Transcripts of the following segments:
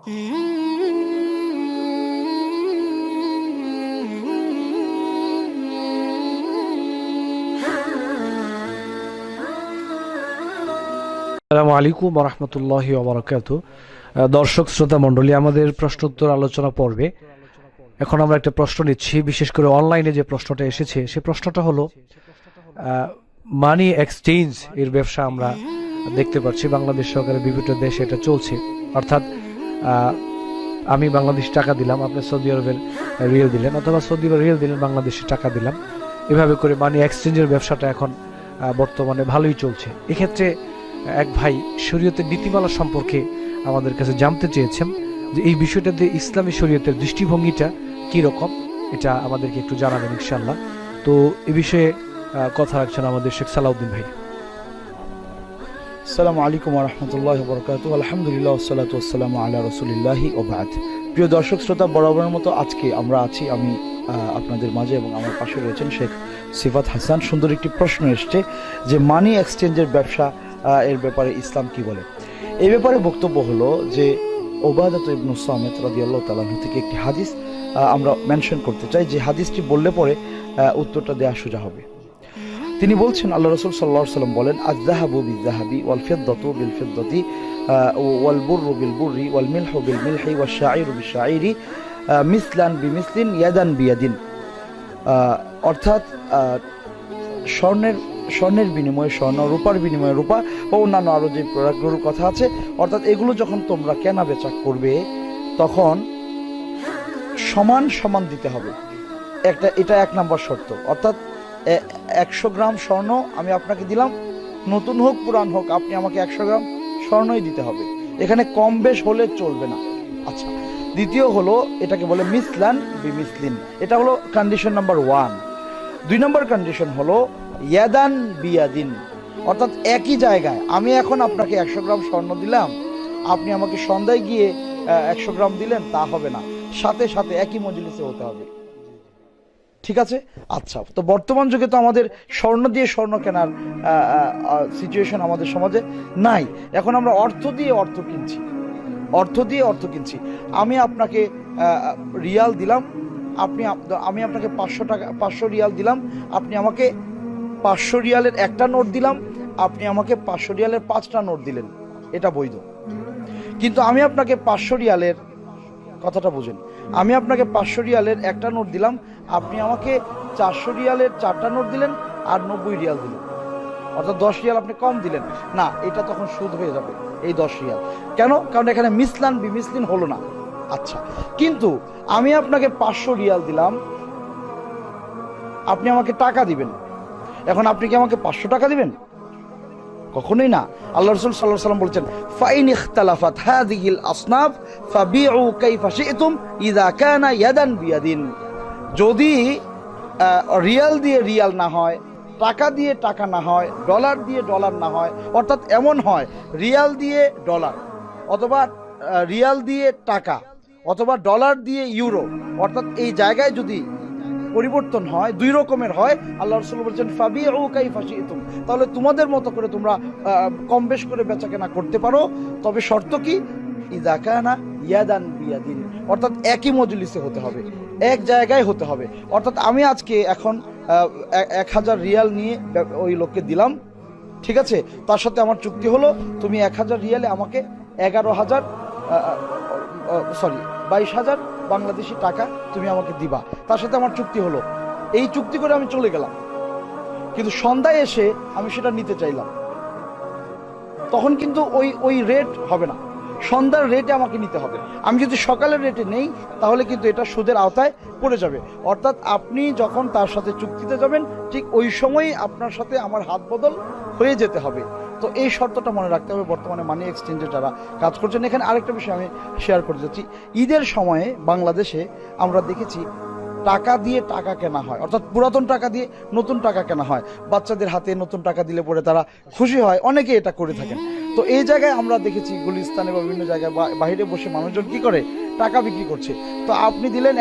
আসসালামু আলাইকুম ওয়া রাহমাতুল্লাহি ওয়া বারাকাতুহু। দর্শক শ্রোতা মণ্ডলী, আমাদের প্রশ্নোত্তর আলোচনা পর্বে এখন আমরা একটা প্রশ্ন নিচ্ছি। বিশেষ করে অনলাইনে যে প্রশ্নটা এসেছে, সেই প্রশ্নটা হলো মানি এক্সচেঞ্জ এর ব্যবসা আমরা দেখতে পাচ্ছি বাংলাদেশ সরকারের বিভিন্ন দেশে এটা চলছে। অর্থাৎ আমি বাংলাদেশি টাকা দিলাম, আপনি সৌদি আরবের রিয়েল দিলেন, অথবা সৌদি আরবের রিয়েল দিলেন, বাংলাদেশি টাকা দিলাম। এভাবে করে মানি এক্সচেঞ্জের ব্যবসাটা এখন বর্তমানে ভালোই চলছে। এক্ষেত্রে এক ভাই শরীয়তের নীতিমালা সম্পর্কে আমাদের কাছে জানতে চেয়েছেন যে এই বিষয়টাতে ইসলামী শরীয়তের দৃষ্টিভঙ্গিটা কি রকম, এটা আমাদেরকে একটু জানাবেন ইনশাআল্লাহ। তো এই বিষয়ে কথা রাখছেন আমাদের শেখ সালাউদ্দিন ভাই। আসসালামু আলাইকুম ওয়া রাহমাতুল্লাহি ওয়া বারাকাতুহু। আলহামদুলিল্লাহ ওয়াসসালাতু ওয়াসসালামু আলা রাসূলিল্লাহি ওয়া বা'দ। প্রিয় দর্শক শ্রোতা, বরাবরের মতো আজকে আমরা আছি আমি আপনাদের মাঝে, এবং আমার পাশে রয়েছেন শেখ সিফাত হাসান। সুন্দর একটি প্রশ্ন এসেছে যে মানি এক্সচেঞ্জের ব্যবসা এর ব্যাপারে ইসলাম কি বলে। এই ব্যাপারে বক্তব্য হলো যে ওবাদাত ইবনে সামিত রাদিয়াল্লাহু তাআলা আনহু থেকে একটি হাদিস আমরা মেনশন করতে চাই, যে হাদিসটি বললে পরে উত্তরটা দেওয়া সোজা হবে। তিনি বলছেন, আল্লাহ রাসূল সাল্লাল্লাহু আলাইহি ওয়াসাল্লাম বলেন, আয-যাহাবু বিয-যাহাবি ওয়াল ফিদ্দাতু বিল ফিদ্দাতি ওয়াল বুররু বিল বুররি ওয়াল মিলহু বিল মিলহি ওয়াশ শাঈরু বিশ শাঈরি মিসলান বিমিসলিন ইয়াদান বিয়াদিন। অর্থাৎ স্বর্ণের বিনিময়ে স্বর্ণ, রূপার বিনিময়ে রূপা, বা অন্যান্য আরও যে প্রোডাক্টগুলোর কথা আছে, অর্থাৎ এগুলো যখন তোমরা কেনা বেচা করবে তখন সমান সমান দিতে হবে। এটা এক নম্বর শর্ত। অর্থাৎ 100 গ্রাম স্বর্ণ আমি আপনাকে দিলাম, নতুন হোক পুরান হোক, আপনি আমাকে 100 গ্রাম স্বর্ণই দিতে হবে, এখানে কম বেশ হলে চলবে না। আচ্ছা, দ্বিতীয় হলো এটাকে বলে মিসলান বিমিসলিন, এটা হলো কন্ডিশন নাম্বার 1। 2 নম্বর কন্ডিশন হলো ইয়াদান বিয়াদিন, অর্থাৎ একই জায়গায় আমি এখন আপনাকে 100 গ্রাম স্বর্ণ দিলাম, আপনি আমাকে সন্ধ্যায় গিয়ে 100 গ্রাম দিলেন, তা হবে না, সাথে সাথে একই মজলিসে হতে হবে। ঠিক আছে? আচ্ছা, তো বর্তমান যুগে তো আমাদের স্বর্ণ দিয়ে স্বর্ণ কেনার সিচুয়েশন আমাদের সমাজে নাই। এখন আমরা অর্থ দিয়ে অর্থ কিনছি। আমি আপনাকে রিয়াল দিলাম, আমি আপনাকে 500 রিয়াল দিলাম, আপনি আমাকে 500 রিয়ালের একটা নোট দিলাম, আপনি আমাকে 500 রিয়ালের 5টা নোট দিলেন, এটা বৈধ। কিন্তু আমি আপনাকে 500 রিয়ালের, কথাটা বুঝেন, আমি আপনাকে 500 রিয়ালের একটা নোট দিলাম, আপনি আমাকে 400 রিয়ালের 4টা নোট দিলেন আর 90 রিয়াল দিলেন, অর্থাৎ 10 রিয়াল আপনি কম দিলেন না, এটা তখন সুদ হয়ে যাবে এই 10 রিয়াল। কেন? কারণ এখানে মিসলান বিমিসলিন হলো না। আচ্ছা, কিন্তু আমি আপনাকে 500 রিয়াল দিলাম, আপনি আমাকে টাকা দিবেন, এখন আপনি কি আমাকে 500 টাকা দিবেন? কখনোই না। আল্লাহ রাসূল সাল্লাল্লাহু আলাইহি ওয়াসাল্লাম বলেছেন, ফাইন ইখতালাফাত হাযিহিল আসনাফ ফাবিউ কাইফা শি'তুম ইযা কানা ইয়াদান বিয়াদিন। যদি রিয়াল দিয়ে রিয়াল না হয়, টাকা দিয়ে টাকা না হয়, ডলার দিয়ে ডলার না হয়, অর্থাৎ এমন হয় রিয়াল দিয়ে ডলার, অথবা রিয়াল দিয়ে টাকা, অথবা ডলার দিয়ে ইউরো, অর্থাৎ এই জায়গায় যদি পরিবর্তন হয়, 2 রকমের হয়, আল্লাহ রাসূল বলেছেন ফাবিউ কাইফা শি'তুম, তাহলে তোমাদের মতো করে তোমরা কম বেশ করে বেচাকেনা করতে পারো, তবে শর্ত কি? ইযা কানা ইয়াদান বিয়াদিন, অর্থাৎ একই মজলিসে হতে হবে, এক জায়গায় হতে হবে। অর্থাৎ আমি আজকে এখন 1000 রিয়াল নিয়ে ওই লোককে দিলাম, ঠিক আছে, তার সাথে আমার চুক্তি হলো তুমি 1000 রিয়ালে আমাকে 22,000 বাংলাদেশি টাকা তুমি আমাকে দিবা, তার সাথে আমার চুক্তি হলো। এই চুক্তি করে আমি চলে গেলাম, কিন্তু সন্ধ্যায় এসে আমি সেটা নিতে চাইলাম, তখন কিন্তু ওই রেট হবে না, সন্ধ্যার রেটে আমাকে নিতে হবে। আমি যদি সকালের রেটে নেই তাহলে কিন্তু এটা সুদের আওতায় পড়ে যাবে। অর্থাৎ আপনি যখন তার সাথে চুক্তিতে যাবেন ঠিক ওই সময়ই আপনার সাথে আমার হাত বদল হয়ে যেতে হবে। তো এই শর্তটা মনে রাখতে হবে বর্তমানে মানি এক্সচেঞ্জে যারা কাজ করছেন। এখানে আরেকটা বিষয় আমি শেয়ার করতে যাচ্ছি, ঈদের সময়ে বাংলাদেশে আমরা দেখেছি টাকা দিয়ে টাকা কেনা হয়, অর্থাৎ পুরাতন টাকা দিয়ে নতুন টাকা কেনা হয়, বাচ্চাদের হাতে নতুন টাকা দিলে পরে তারা খুশি হয়, অনেকে এটা করে থাকেন। তো এই জায়গায় আমরা দেখেছি গুলিস্তানে বা বিভিন্ন জায়গায় বাইরে বসে মানুষজন কি করে টাকা বিক্রি করছে। তো আপনি দিলেন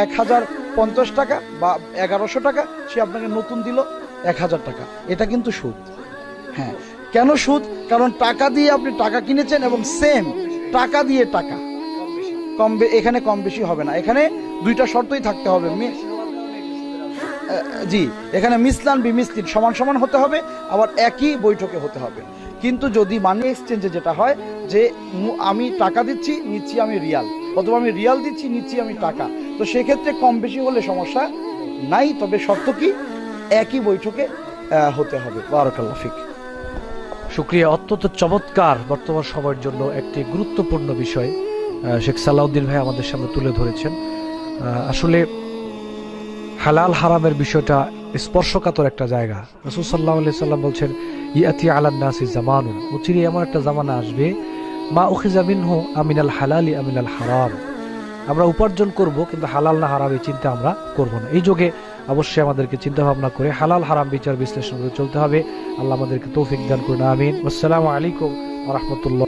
1050 টাকা বা 1100 টাকা, সে আপনাকে নতুন দিল 1000 টাকা, এটা কিন্তু সুদ। হ্যাঁ, কেন সুদ? কারণ টাকা দিয়ে আপনি টাকা কিনেছেন এবং সেম টাকা দিয়ে টাকা, এখানে কম বেশি হবে না, এখানে দুইটা শর্তই থাকতে হবে। জি, এখানে মিসলান বিমিসলিন সমান সমান হতে হবে, আবার একই বৈঠকে হতে হবে। কিন্তু যদি মানি এক্সচেঞ্জে যেটা হয় যে আমি টাকা দিচ্ছি, নিচ্ছি আমি রিয়াল, অথবা আমি রিয়াল দিচ্ছি, নিচ্ছি আমি টাকা, তো সেক্ষেত্রে কম বেশি হলে সমস্যা নাই, তবে শর্ত কি একই বৈঠকে হতে হবে। বারাকাল্লাহ ফিক। শুকরিয়া, অত্যন্ত চমৎকার বর্তমান সময়ের জন্য একটি গুরুত্বপূর্ণ বিষয় শেখ সালাউদ্দিন ভাই আমাদের সামনে তুলে ধরেছেন। আসলে হালাল হারামের বিষয়টা স্পর্শকাতর একটা জায়গা। রাসূল সাল্লাল্লাহু আলাইহি সাল্লাম বলছেন, ইয়াতি আলান নাসি জামানুন, অচিরে এমন একটা জামানা আসবে, মা উখিযা মিনহু আমিনাল হালালি আমিনাল হারাম, আমরা উপার্জন করব কিন্তু হালাল না হারাম এই চিন্তা আমরা করব না। এই যুগে অবশ্যই আমাদেরকে চিন্তা ভাবনা করে হালাল হারাম বিচার বিশ্লেষণ করে চলতে হবে। আল্লাহ আমাদেরকে তৌফিক দান করুন, আমিন। আসসালামু আলাইকুম ওয়া রাহমাতুল্লাহ।